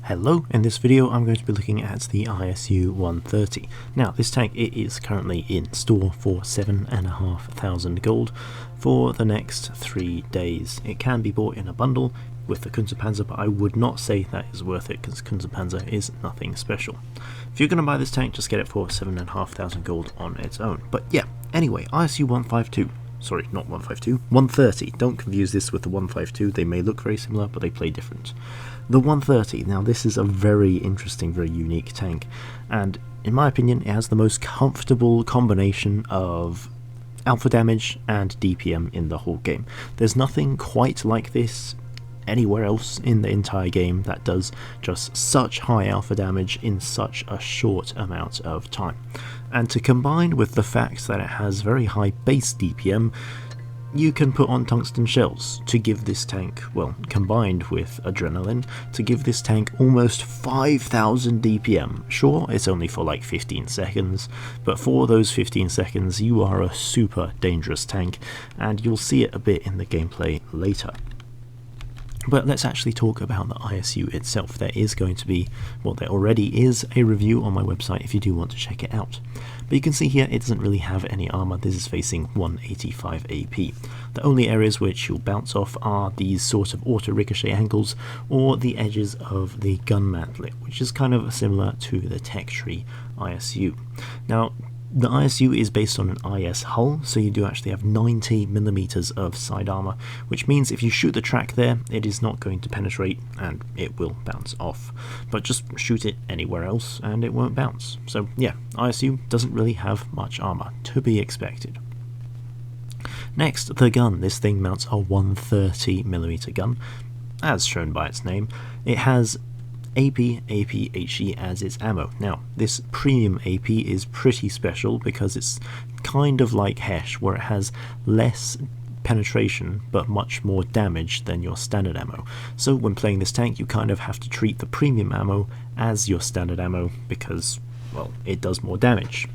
Hello, in this video I'm going to be looking at the ISU 130. Now this tank, it is currently in store for 7,500 gold for the next 3 days. It can be bought in a bundle with the Consumables, but I would not say that is worth it because Consumables is nothing special. If you're going to buy this tank, just get it for 7,500 gold on its own. But yeah, anyway, ISU 152. Sorry, not 152, 130. Don't confuse this with the 152, they may look very similar, but they play different. The 130, now this is a very interesting, very unique tank, and in my opinion it has the most comfortable combination of alpha damage and DPM in the whole game. There's nothing quite like this anywhere else in the entire game that does just such high alpha damage in such a short amount of time. And to combine with the fact that it has very high base DPM, you can put on tungsten shells to give this tank, well, combined with adrenaline, to give this tank almost 5,000 DPM. Sure, it's only for like 15 seconds, but for those 15 seconds you are a super dangerous tank, and you'll see it a bit in the gameplay later. But let's actually talk about the ISU itself. There is going to be, well, there already is a review on my website if you do want to check it out. But you can see here it doesn't really have any armor. This is facing 185 AP. The only areas which you'll bounce off are these sort of auto ricochet angles or the edges of the gun mantlet, which is kind of similar to the Tech Tree ISU. Now, the ISU is based on an IS hull, so you do actually have 90mm of side armor, which means if you shoot the track there, it is not going to penetrate and it will bounce off. But just shoot it anywhere else and it won't bounce. So yeah, ISU doesn't really have much armor, to be expected. Next, the gun. This thing mounts a 130mm gun, as shown by its name. It has AP, HE as its ammo. Now, this premium AP is pretty special because it's kind of like Hesh, where it has less penetration but much more damage than your standard ammo. So when playing this tank, you kind of have to treat the premium ammo as your standard ammo because, well, it does more damage.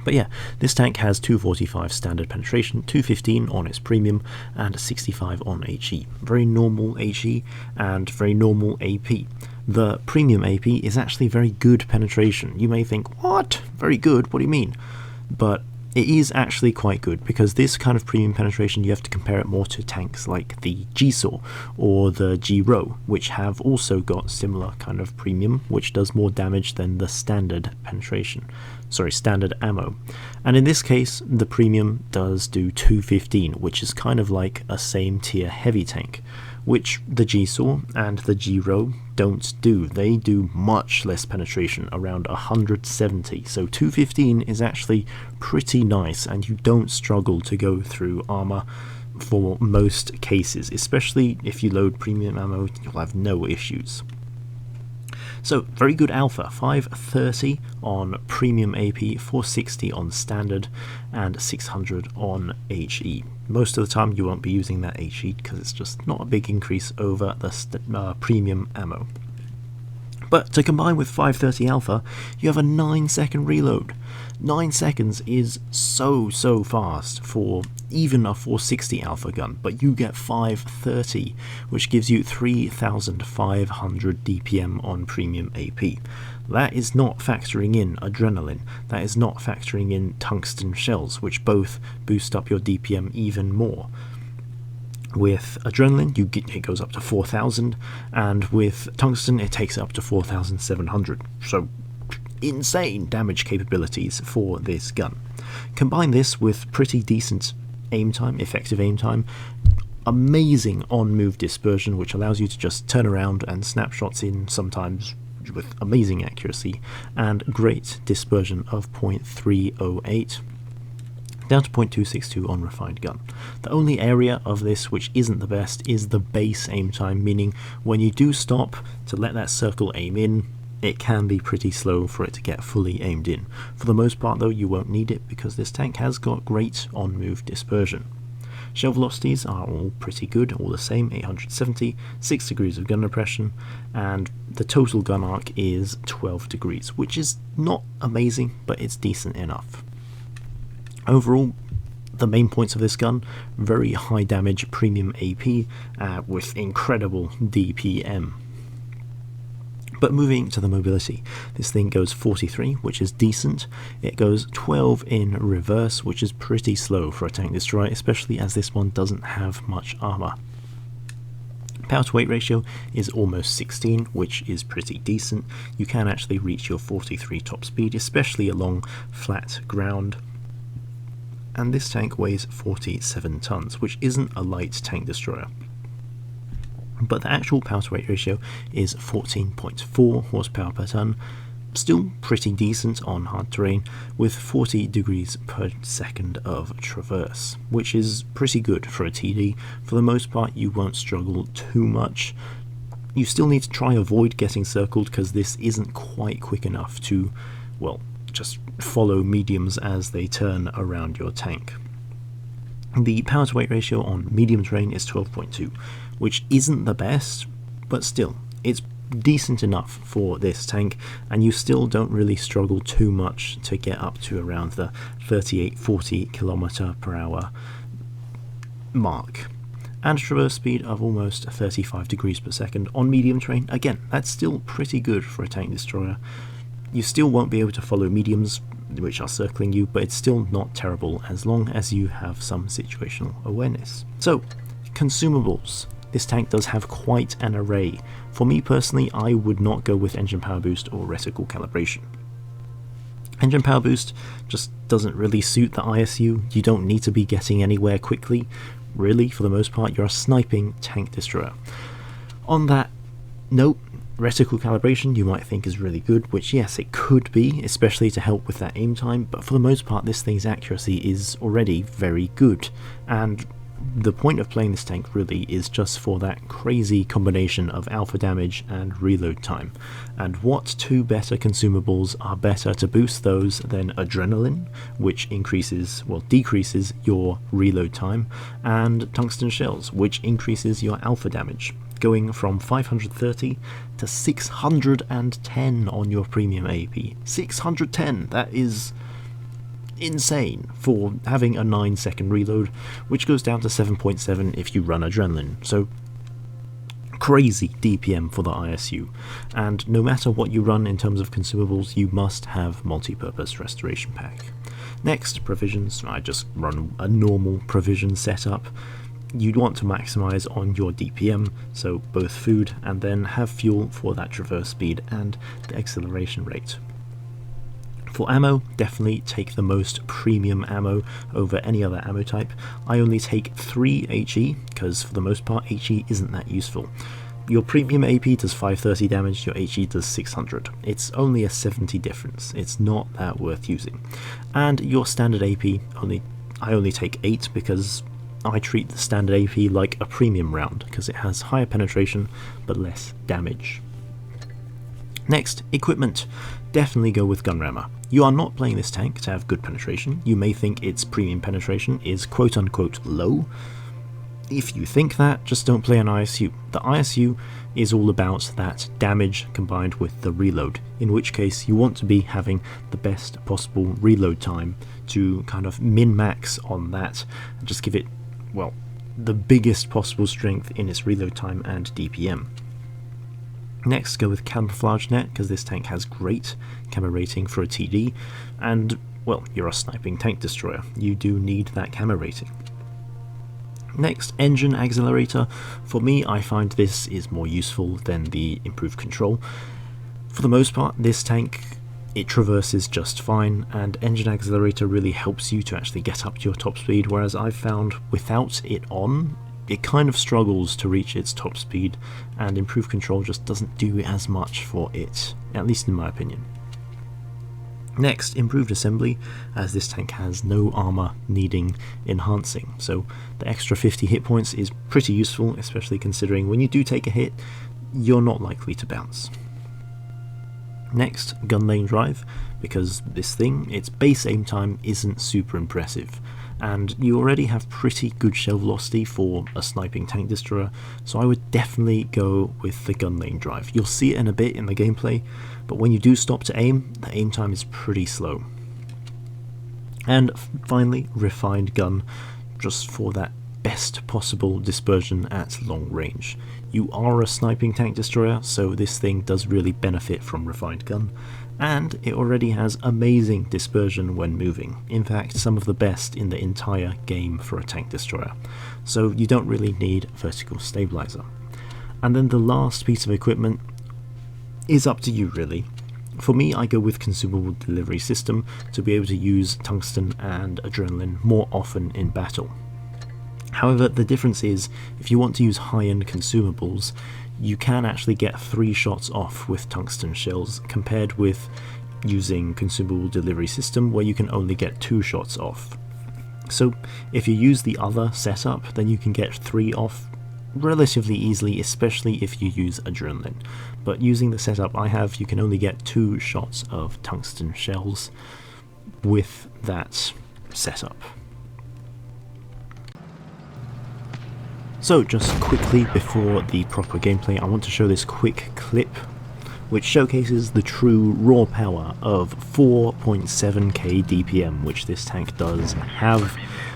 But yeah, this tank has 245 standard penetration, 215 on its premium, and 65 on HE. Very normal HE and very normal AP. The premium AP is actually very good penetration. You may think, what? Very good? What do you mean? But it is actually quite good, because this kind of premium penetration, you have to compare it more to tanks like the G-Saw or the G-Row, which have also got similar kind of premium, which does more damage than the standard penetration. Sorry, standard ammo. And in this case, the premium does do 215, which is kind of like a same tier heavy tank, which the G-Saw and the G-Row don't do. They do much less penetration, around 170, so 215 is actually pretty nice, and you don't struggle to go through armor for most cases, especially if you load premium ammo, you'll have no issues. So, very good alpha, 530 on premium AP, 460 on standard, and 600 on HE. Most of the time you won't be using that HE because it's just not a big increase over the premium ammo. But to combine with 530 alpha, you have a 9-second reload. 9 seconds is so fast for even a 460 alpha gun, but you get 530, which gives you 3,500 DPM on premium AP. That is not factoring in adrenaline, that is not factoring in tungsten shells, which both boost up your DPM even more. With adrenaline, it goes up to 4,000, and with tungsten, it takes it up to 4,700. So, insane damage capabilities for this gun. Combine this with pretty decent aim time, effective aim time, amazing on-move dispersion, which allows you to just turn around and snap shots in sometimes with amazing accuracy, and great dispersion of 0.308. down to 0.262 on refined gun. The only area of this which isn't the best is the base aim time, meaning when you do stop to let that circle aim in, it can be pretty slow for it to get fully aimed in. For the most part though, you won't need it because this tank has got great on-move dispersion. Shell velocities are all pretty good, all the same, 870, 6 degrees of gun repression, and the total gun arc is 12 degrees, which is not amazing, but it's decent enough. Overall, the main points of this gun: very high damage premium AP with incredible DPM. But moving to the mobility, this thing goes 43, which is decent. It goes 12 in reverse, which is pretty slow for a tank destroyer, especially as this one doesn't have much armour. Power to weight ratio is almost 16, which is pretty decent. You can actually reach your 43 top speed, especially along flat ground. And this tank weighs 47 tons, which isn't a light tank destroyer. But the actual power to weight ratio is 14.4 horsepower per ton, still pretty decent on hard terrain, with 40 degrees per second of traverse, which is pretty good for a TD. For the most part, you won't struggle too much. You still need to try avoid getting circled, because this isn't quite quick enough to, well, just follow mediums as they turn around your tank. The power to weight ratio on medium terrain is 12.2, which isn't the best, but still, it's decent enough for this tank, and you still don't really struggle too much to get up to around the 38-40 km/h mark. And traverse speed of almost 35 degrees per second on medium terrain. Again, that's still pretty good for a tank destroyer. You still won't be able to follow mediums which are circling you, but it's still not terrible as long as you have some situational awareness. So, consumables. This tank does have quite an array. For me personally, I would not go with engine power boost or reticle calibration. Engine power boost just doesn't really suit the ISU. You don't need to be getting anywhere quickly. Really, for the most part, you're a sniping tank destroyer. On that note, reticle calibration you might think is really good, which yes, it could be, especially to help with that aim time, but for the most part this thing's accuracy is already very good, and the point of playing this tank really is just for that crazy combination of alpha damage and reload time. And what two better consumables are better to boost those than adrenaline, which decreases your reload time, and tungsten shells, which increases your alpha damage, going from 530 to 610 on your premium AP. 610, that is insane for having a 9-second reload, which goes down to 7.7 if you run adrenaline. So crazy DPM for the ISU, and no matter what you run in terms of consumables, you must have multi-purpose restoration pack. Next, provisions. I just run a normal provision setup. You'd want to maximize on your DPM, so both food and then have fuel for that traverse speed and the acceleration rate. For ammo, definitely take the most premium ammo over any other ammo type. I only take 3 HE, because for the most part HE isn't that useful. Your premium AP does 530 damage, your HE does 600. It's only a 70 difference, it's not that worth using. And your standard AP, I only take 8 because I treat the standard AP like a premium round, because it has higher penetration but less damage. Next, equipment. Definitely go with gun rammer. You are not playing this tank to have good penetration. You may think its premium penetration is quote unquote low. If you think that, just don't play an ISU. The ISU is all about that damage combined with the reload, in which case you want to be having the best possible reload time to kind of min-max on that and just give it, well, the biggest possible strength in its reload time and DPM. Next, go with camouflage net, because this tank has great camo rating for a TD, and, well, you're a sniping tank destroyer. You do need that camo rating. Next, engine accelerator. For me, I find this is more useful than the improved control. For the most part, this tank, it traverses just fine, and engine accelerator really helps you to actually get up to your top speed, whereas I've found without it on, it kind of struggles to reach its top speed, and improved control just doesn't do as much for it, at least in my opinion. Next, improved assembly, as this tank has no armour needing enhancing, so the extra 50 hit points is pretty useful, especially considering when you do take a hit, you're not likely to bounce. Next, gun lane drive, because this thing, its base aim time isn't super impressive, and you already have pretty good shell velocity for a sniping tank destroyer, so I would definitely go with the gun lane drive. You'll see it in a bit in the gameplay, but when you do stop to aim, the aim time is pretty slow. And finally, refined gun, just for that best possible dispersion at long range. You are a sniping tank destroyer, so this thing does really benefit from refined gun, and it already has amazing dispersion when moving, in fact some of the best in the entire game for a tank destroyer, so you don't really need vertical stabilizer. And then the last piece of equipment is up to you really. For me, I go with Consumable Delivery System to be able to use tungsten and adrenaline more often in battle. However, the difference is, if you want to use high-end consumables, you can actually get 3 shots off with tungsten shells, compared with using Consumable Delivery System where you can only get 2 shots off. So if you use the other setup, then you can get 3 off relatively easily, especially if you use adrenaline. But using the setup I have, you can only get 2 shots of tungsten shells with that setup. So just quickly before the proper gameplay, I want to show this quick clip which showcases the true raw power of 4.7k DPM, which this tank does have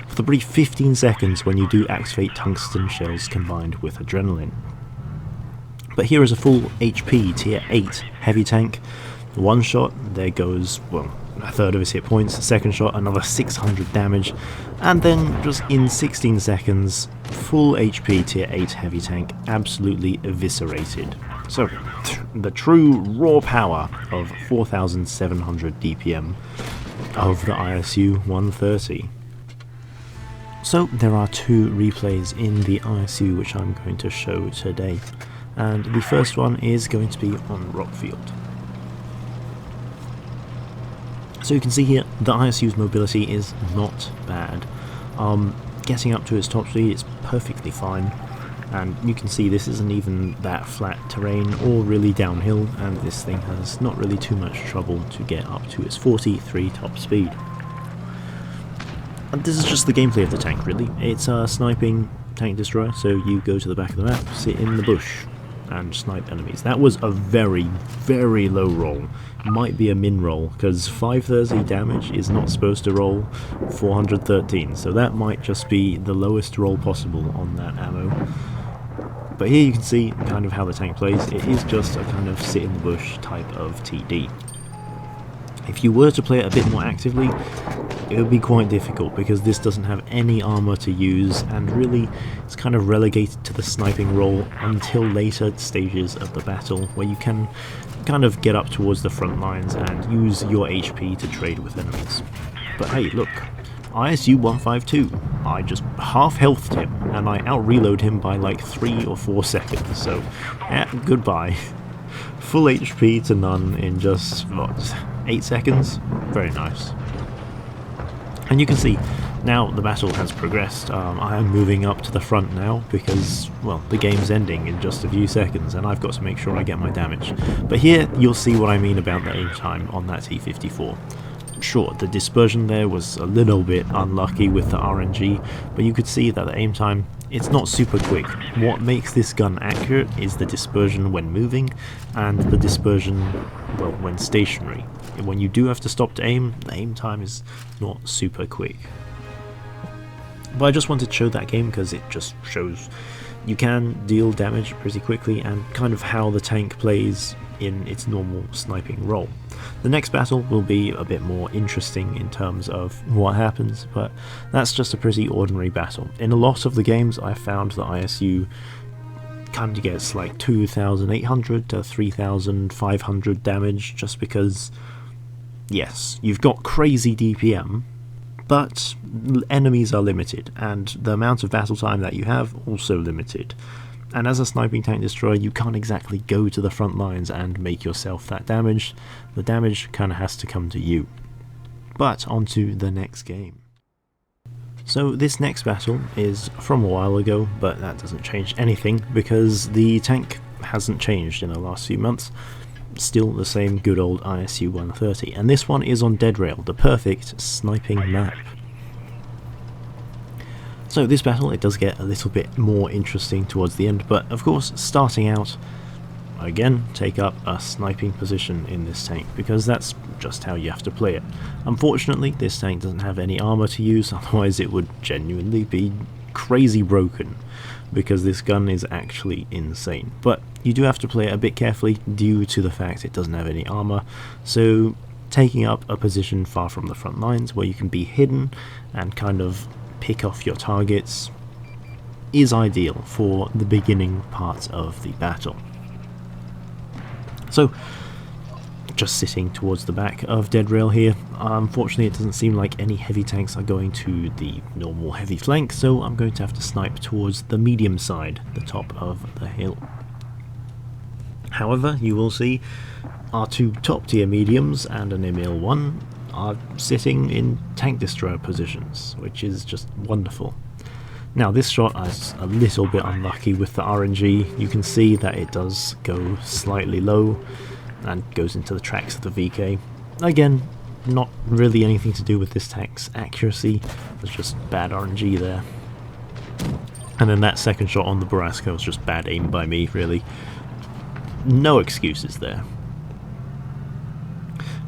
for the brief 15 seconds when you do activate tungsten shells combined with adrenaline. But here is a full HP tier 8 heavy tank. One shot, there goes, well, a third of his hit points. Second shot, another 600 damage, and then just in 16 seconds, full HP tier 8 heavy tank absolutely eviscerated. So, the true raw power of 4,700 DPM of the ISU 130. So there are 2 replays in the ISU which I'm going to show today, and the first one is going to be on Rockfield. So you can see here the ISU's mobility is not bad. Getting up to its top speed is perfectly fine, and you can see this isn't even that flat terrain or really downhill, and this thing has not really too much trouble to get up to its 43 top speed. And this is just the gameplay of the tank really. It's a sniping tank destroyer, so you go to the back of the map, sit in the bush and snipe enemies. That was a very, very low roll. Might be a min roll, because 530 damage is not supposed to roll 413, so that might just be the lowest roll possible on that ammo. But here you can see kind of how the tank plays. It is just a kind of sit in the bush type of TD. If you were to play it a bit more actively, it would be quite difficult because this doesn't have any armor to use, and really it's kind of relegated to the sniping role until later stages of the battle, where you can kind of get up towards the front lines and use your HP to trade with enemies. But hey, look, ISU 152, I just half healthed him and I out reload him by like 3 or 4 seconds, so yeah, goodbye. Full HP to none in just, what, 8 seconds? Very nice. And you can see now the battle has progressed. I am moving up to the front now because, well, the game's ending in just a few seconds and I've got to make sure I get my damage. But here you'll see what I mean about the aim time on that T54. Sure, the dispersion there was a little bit unlucky with the RNG, but you could see that the aim time, it's not super quick. What makes this gun accurate is the dispersion when moving and the dispersion, well, when stationary. When you do have to stop to aim, the aim time is not super quick. But I just wanted to show that game because it just shows you can deal damage pretty quickly and kind of how the tank plays in its normal sniping role. The next battle will be a bit more interesting in terms of what happens, but that's just a pretty ordinary battle. In a lot of the games I found the ISU kind of gets like 2,800 to 3,500 damage just because, yes, you've got crazy DPM, but enemies are limited, and the amount of battle time that you have also limited. And as a sniping tank destroyer, you can't exactly go to the front lines and make yourself that damage. The damage kind of has to come to you. But on to the next game. So this next battle is from a while ago, but that doesn't change anything because the tank hasn't changed in the last few months. Still the same good old ISU 130, and this one is on Dead Rail, the perfect sniping map. So this battle, it does get a little bit more interesting towards the end, but of course starting out, again, take up a sniping position in this tank, because that's just how you have to play it. Unfortunately, this tank doesn't have any armor to use, otherwise it would genuinely be crazy broken. because this gun is actually insane. But you do have to play it a bit carefully due to the fact it doesn't have any armor, so taking up a position far from the front lines where you can be hidden and kind of pick off your targets is ideal for the beginning part of the battle. So, just sitting towards the back of Dead Rail here. Unfortunately, it doesn't seem like any heavy tanks are going to the normal heavy flank, so I'm going to have to snipe towards the medium side, the top of the hill. However, you will see our two top tier mediums and an Emil-1 are sitting in tank destroyer positions, which is just wonderful. Now, this shot is a little bit unlucky with the RNG. You can see that it does go slightly low and goes into the tracks of the VK. Again, not really anything to do with this tank's accuracy, it's just bad RNG there. And then that second shot on the Borrasca was just bad aim by me, really. No excuses there.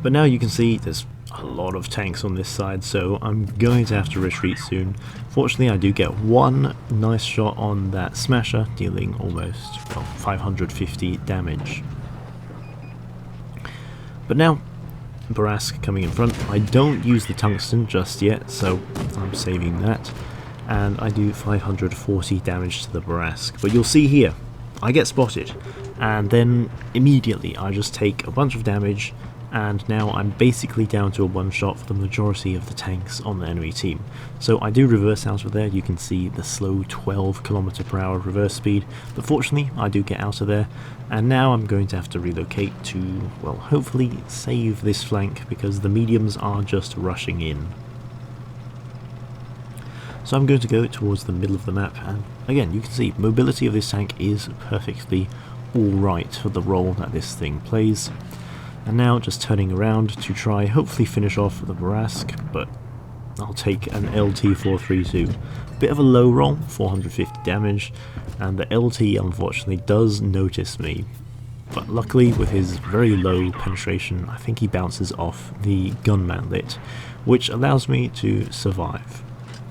But now you can see there's a lot of tanks on this side, so I'm going to have to retreat soon. Fortunately, I do get one nice shot on that Smasher, dealing almost 550 damage. But now, Borrasca coming in front. I don't use the tungsten just yet, so I'm saving that. And I do 540 damage to the Borrasca. But you'll see here, I get spotted, and then immediately I just take a bunch of damage, and now I'm basically down to a one shot for the majority of the tanks on the enemy team. So I do reverse out of there. You can see the slow 12 km/h reverse speed, but fortunately I do get out of there, and now I'm going to have to relocate to, well, hopefully save this flank, because the mediums are just rushing in. So I'm going to go towards the middle of the map, and again you can see mobility of this tank is perfectly alright for the role that this thing plays. And now just turning around to try hopefully finish off the Borrasca, but I'll take an LT-432. Bit of a low roll, 450 damage, and the LT unfortunately does notice me. But luckily, with his very low penetration, I think he bounces off the gun mantlet, which allows me to survive.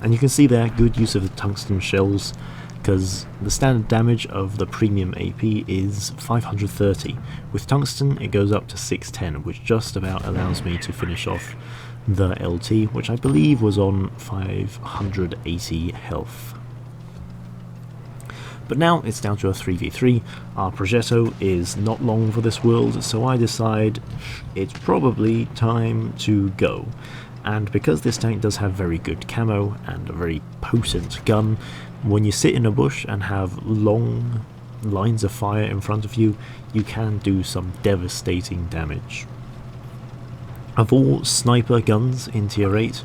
And you can see there, good use of the tungsten shells, because the standard damage of the premium AP is 530. With tungsten it goes up to 610, which just about allows me to finish off the LT, which I believe was on 580 health. But now it's down to a 3v3. Our Progetto is not long for this world, so I decide it's probably time to go. And because this tank does have very good camo and a very potent gun, when you sit in a bush and have long lines of fire in front of you, you can do some devastating damage. Of all sniper guns in tier 8,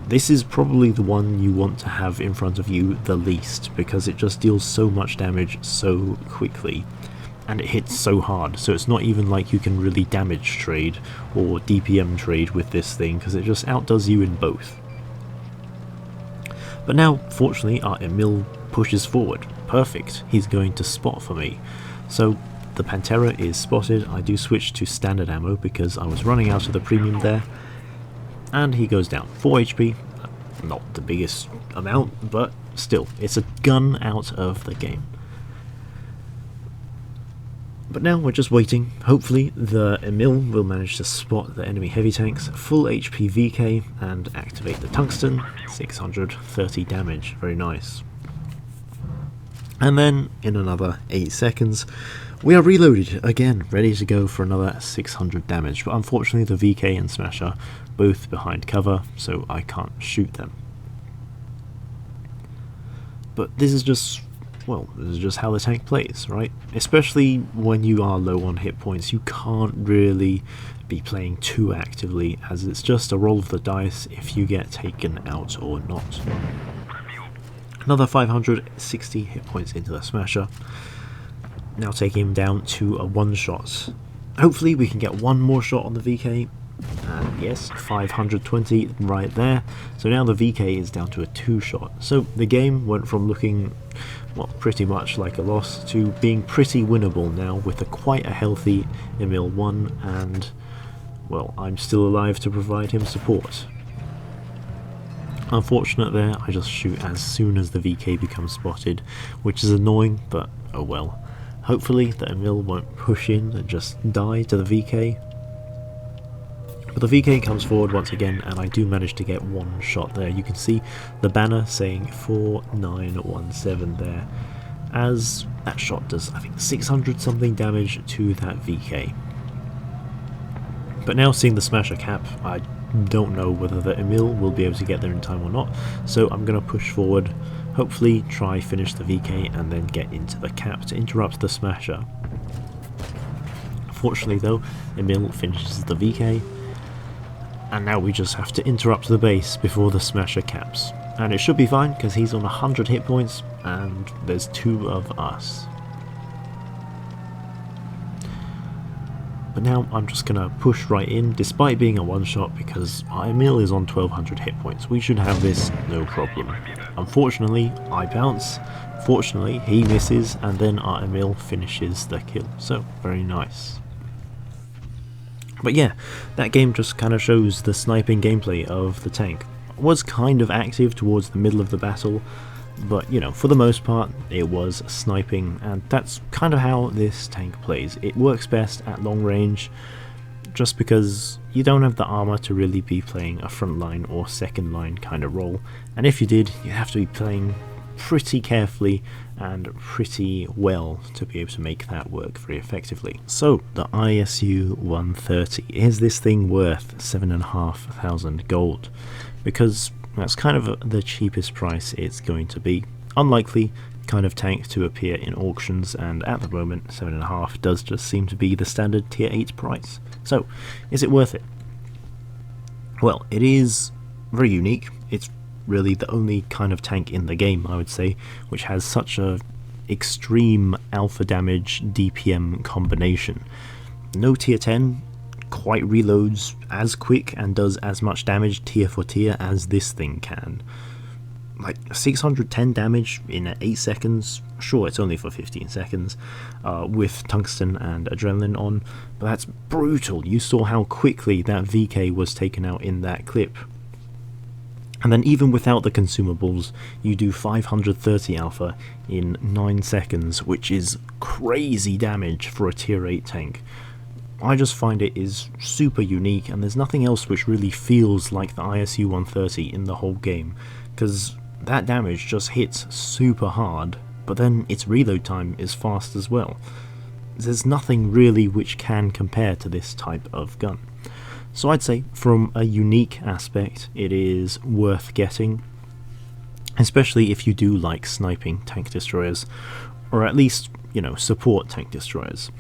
this is probably the one you want to have in front of you the least, because it just deals so much damage so quickly, and it hits so hard, so it's not even like you can really damage trade or DPM trade with this thing, because it just outdoes you in both. But now, fortunately, our Emil pushes forward. Perfect, he's going to spot for me. So the Pantera is spotted. I do switch to standard ammo because I was running out of the premium there, and he goes down. 4 HP, not the biggest amount, but still, it's a gun out of the game. But now we're just waiting. Hopefully the Emil will manage to spot the enemy heavy tanks, full HP VK, and activate the tungsten. 630 damage, very nice. And then in another 8 seconds we are reloaded again, ready to go for another 600 damage, but unfortunately the VK and Smash are both behind cover, so I can't shoot them. But this is just, well, this is just how the tank plays, right? Especially when you are low on hit points, you can't really be playing too actively, as it's just a roll of the dice if you get taken out or not. Another 560 hit points into the Smasher. Now taking him down to a one shot. Hopefully we can get one more shot on the VK. And yes, 520 right there. So now the VK is down to a 2 shot. So the game went from looking, well, pretty much like a loss to being pretty winnable now, with quite a healthy Emil-1, and, well, I'm still alive to provide him support. Unfortunate there, I just shoot as soon as the VK becomes spotted, which is annoying, but oh well. Hopefully the Emil won't push in and just die to the VK. But the VK comes forward once again, and I do manage to get one shot there. You can see the banner saying 4917 there, as that shot does, I think, 600 something damage to that VK. But now seeing the Smasher cap, I don't know whether the Emil will be able to get there in time or not, so I'm going to push forward, hopefully try finish the VK and then get into the cap to interrupt the Smasher. Fortunately though, Emil finishes the VK, and now we just have to interrupt the base before the Smasher caps. And it should be fine because he's on 100 hit points and there's 2 of us. But now I'm just going to push right in despite being a one shot because our Emil is on 1200 hit points. We should have this no problem. Unfortunately I bounce, fortunately he misses, and then our Emil finishes the kill. So very nice. But yeah, that game just kind of shows the sniping gameplay of the tank. Was kind of active towards the middle of the battle, but you know, for the most part it was sniping, and that's kind of how this tank plays. It works best at long range just because you don't have the armor to really be playing a front line or second line kind of role, and if you did, you have to be playing pretty carefully and pretty well to be able to make that work very effectively. So the ISU 130, is this thing worth 7,500 gold? Because that's kind of the cheapest price it's going to be. Unlikely kind of tank to appear in auctions, and at the moment 7.5 does just seem to be the standard tier 8 price. So is it worth it? Well, it is very unique. It's really the only kind of tank in the game, I would say, which has such a extreme alpha damage DPM combination. No tier 10 quite reloads as quick and does as much damage tier for tier as this thing can. Like 610 damage in 8 seconds, sure it's only for 15 seconds, with tungsten and adrenaline on, but that's brutal. You saw how quickly that VK was taken out in that clip. And then even without the consumables, you do 530 alpha in 9 seconds, which is crazy damage for a tier 8 tank. I just find it is super unique, and there's nothing else which really feels like the ISU 130 in the whole game, because that damage just hits super hard, but then its reload time is fast as well. There's nothing really which can compare to this type of gun. So I'd say from a unique aspect it is worth getting, especially if you do like sniping tank destroyers, or at least, you know, support tank destroyers.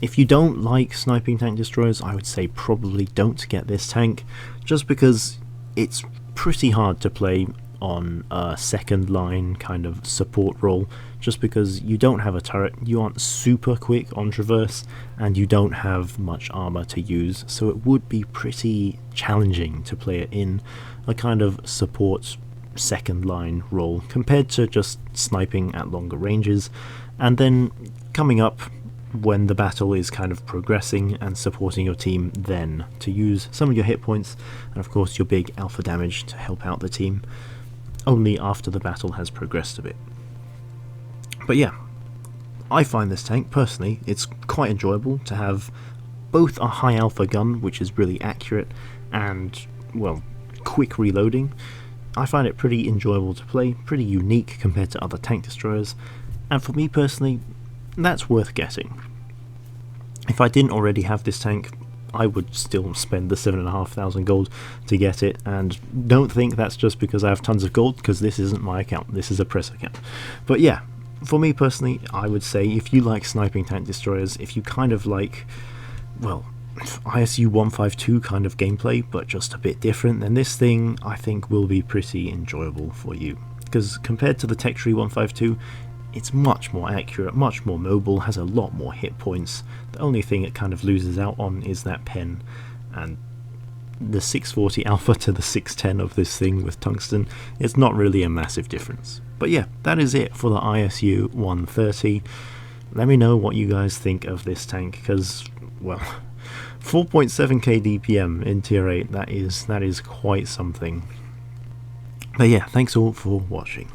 If you don't like sniping tank destroyers, I would say probably don't get this tank, just because it's pretty hard to play on a second line kind of support role, just because you don't have a turret, you aren't super quick on traverse, and you don't have much armor to use, so it would be pretty challenging to play it in a kind of support second line role compared to just sniping at longer ranges, and then coming up when the battle is kind of progressing and supporting your team then to use some of your hit points and of course your big alpha damage to help out the team only after the battle has progressed a bit. But yeah, I find this tank personally, it's quite enjoyable to have both a high alpha gun which is really accurate and, well, quick reloading. I find it pretty enjoyable to play, pretty unique compared to other tank destroyers, and for me personally, that's worth getting. If I didn't already have this tank, I would still spend the 7,500 gold to get it, and don't think that's just because I have tons of gold, because this isn't my account, this is a press account. But yeah, for me personally, I would say if you like sniping tank destroyers, if you kind of like, well, ISU 152 kind of gameplay, but just a bit different, then this thing I think will be pretty enjoyable for you. Because compared to the Tech Tree 152, it's much more accurate, much more mobile, has a lot more hit points. The only thing it kind of loses out on is that pen, and the 640 alpha to the 610 of this thing with tungsten, it's not really a massive difference. But yeah, that is it for the ISU 130. Let me know what you guys think of this tank, because, well, 4.7k DPM in tier 8, that is quite something. But yeah, thanks all for watching.